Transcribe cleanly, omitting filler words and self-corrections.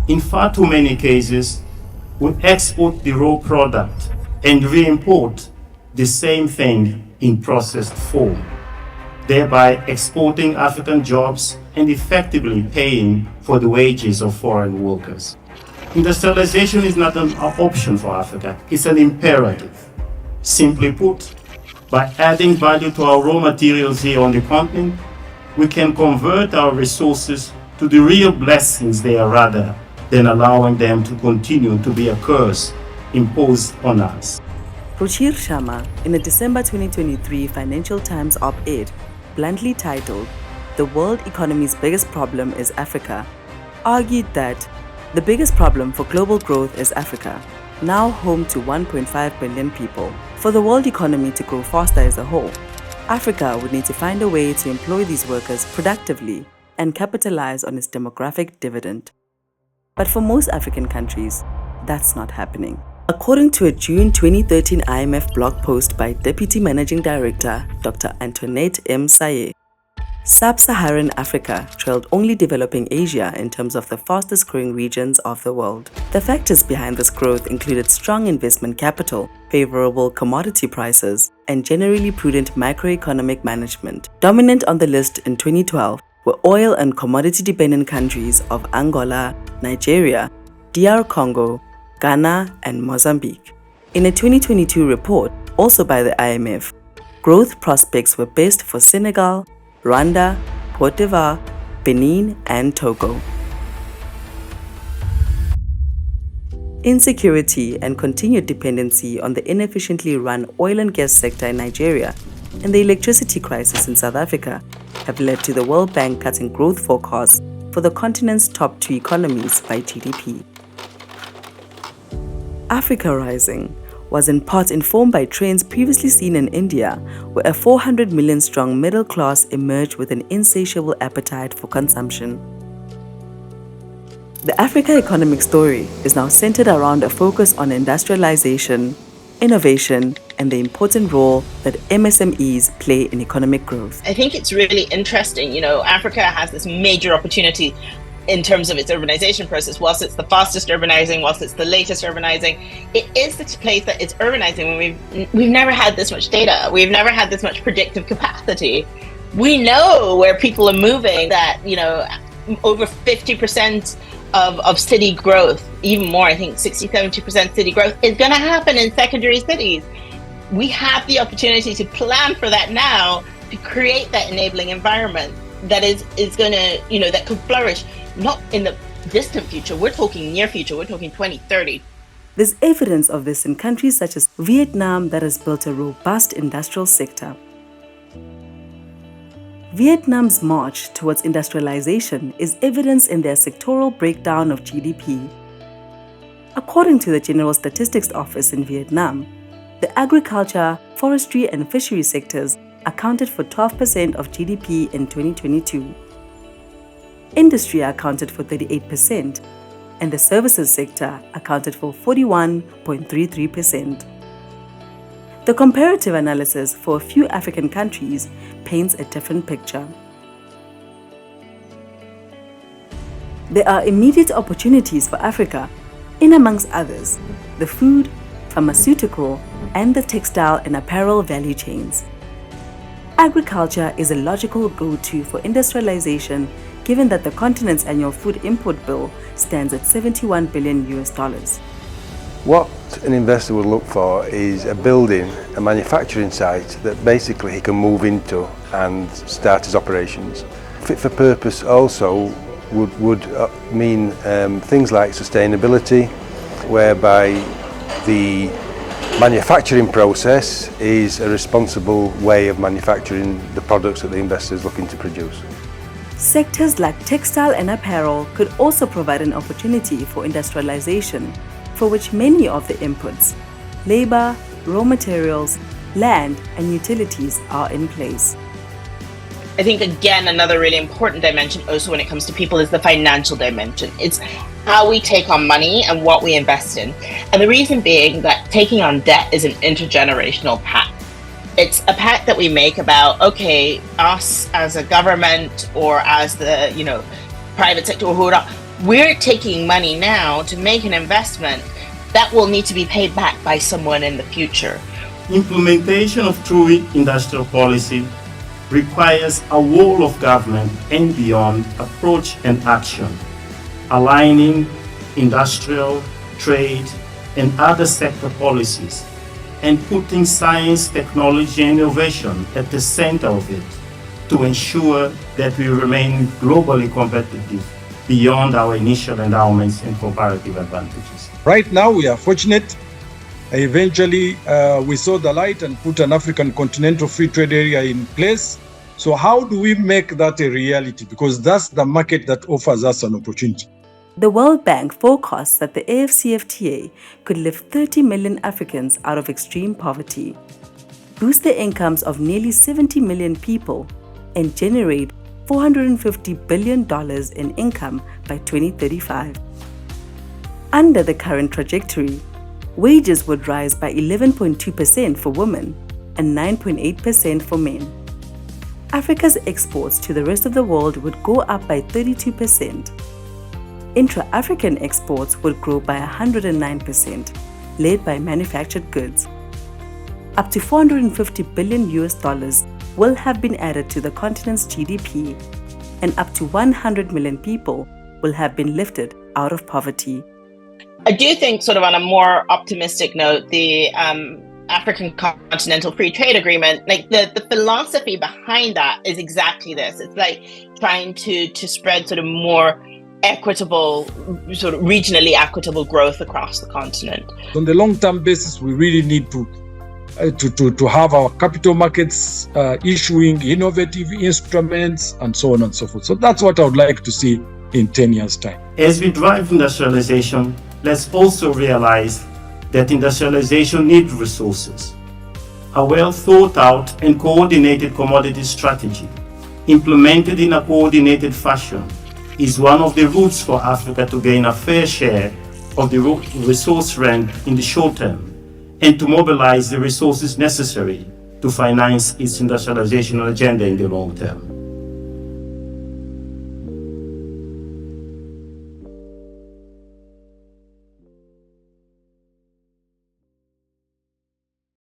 In far too many cases, we export the raw product and re-import the same thing in processed form, thereby exporting African jobs and effectively paying for the wages of foreign workers. Industrialization is not an option for Africa, it's an imperative. Simply put, by adding value to our raw materials here on the continent, we can convert our resources to the real blessings they are rather than allowing them to continue to be a curse imposed on us. Ruchir Sharma, in a December 2023 Financial Times op-ed, bluntly titled, "The World Economy's Biggest Problem is Africa," argued that the biggest problem for global growth is Africa, now home to 1.5 billion people. For the world economy to grow faster as a whole, Africa would need to find a way to employ these workers productively and capitalize on its demographic dividend. But for most African countries, that's not happening. According to a June 2013 IMF blog post by Deputy Managing Director Dr. Antoinette M. Saye, Sub-Saharan Africa trailed only developing Asia in terms of the fastest growing regions of the world. The factors behind this growth included strong investment capital, favorable commodity prices, and generally prudent macroeconomic management. Dominant on the list in 2012 were oil and commodity-dependent countries of Angola, Nigeria, DR Congo, Ghana, and Mozambique. In a 2022 report, also by the IMF, growth prospects were best for Senegal, Rwanda, Cote d'Ivoire, Benin, and Togo. Insecurity and continued dependency on the inefficiently run oil and gas sector in Nigeria and the electricity crisis in South Africa have led to the World Bank cutting growth forecasts for the continent's top two economies by GDP. Africa Rising was in part informed by trends previously seen in India, where a 400 million strong middle class emerged with an insatiable appetite for consumption. The Africa economic story is now centered around a focus on industrialization, innovation, and the important role that MSMEs play in economic growth. I think it's really interesting. Africa has this major opportunity in terms of its urbanization process. Whilst it's the fastest urbanizing, whilst it's the latest urbanizing, it is the place that it's urbanizing when we've never had this much data. We've never had this much predictive capacity. We know where people are moving, that, over 50% of city growth, even more, I think 60-70% city growth is going to happen in secondary cities. We have the opportunity to plan for that now, to create that enabling environment that is going to, that could flourish, not in the distant future. We're talking near future. We're talking 2030. There's evidence of this in countries such as Vietnam that has built a robust industrial sector. Vietnam's march towards industrialization is evidenced in their sectoral breakdown of GDP. According to the General Statistics Office in Vietnam, the agriculture, forestry, and fishery sectors accounted for 12% of GDP in 2022. Industry accounted for 38%, and the services sector accounted for 41.33%. The comparative analysis for a few African countries paints a different picture. There are immediate opportunities for Africa, in amongst others, the food, pharmaceutical, and the textile and apparel value chains. Agriculture is a logical go-to for industrialization, given that the continent's annual food import bill stands at $71 billion. What an investor would look for is a building, a manufacturing site that basically he can move into and start his operations. Fit for purpose also would mean things like sustainability, whereby the manufacturing process is a responsible way of manufacturing the products that the investor is looking to produce. Sectors like textile and apparel could also provide an opportunity for industrialization, for which many of the inputs, labor, raw materials, land, and utilities are in place. I think, again, another really important dimension also when it comes to people is the financial dimension. It's how we take on money and what we invest in. And the reason being that taking on debt is an intergenerational pact. It's a pact that we make about, okay, us as a government or as the, private sector or who, we're taking money now to make an investment that will need to be paid back by someone in the future. Implementation of true industrial policy requires a whole of government and beyond approach and action, aligning industrial, trade, and other sector policies, and putting science, technology, and innovation at the center of it to ensure that we remain globally competitive beyond our initial endowments and comparative advantages. Right now, we are fortunate. Eventually, we saw the light and put an African continental free trade area in place. So how do we make that a reality? Because that's the market that offers us an opportunity. The World Bank forecasts that the AfCFTA could lift 30 million Africans out of extreme poverty, boost the incomes of nearly 70 million people, and generate $450 billion in income by 2035. Under the current trajectory, wages would rise by 11.2% for women and 9.8% for men. Africa's exports to the rest of the world would go up by 32%. Intra-African exports would grow by 109%, led by manufactured goods. Up to $450 billion will have been added to the continent's GDP, and up to 100 million people will have been lifted out of poverty. I do think, sort of on a more optimistic note, the African Continental Free Trade Agreement, like the philosophy behind that is exactly this. It's like trying to spread sort of more equitable, sort of regionally equitable growth across the continent. On the long-term basis, we really need to have our capital markets issuing innovative instruments and so on and so forth. So that's what I would like to see in 10 years' time. As we drive industrialization, let's also realize that industrialization needs resources. A well thought out and coordinated commodity strategy, implemented in a coordinated fashion, is one of the routes for Africa to gain a fair share of the resource rent in the short term, and to mobilize the resources necessary to finance its industrialization agenda in the long term.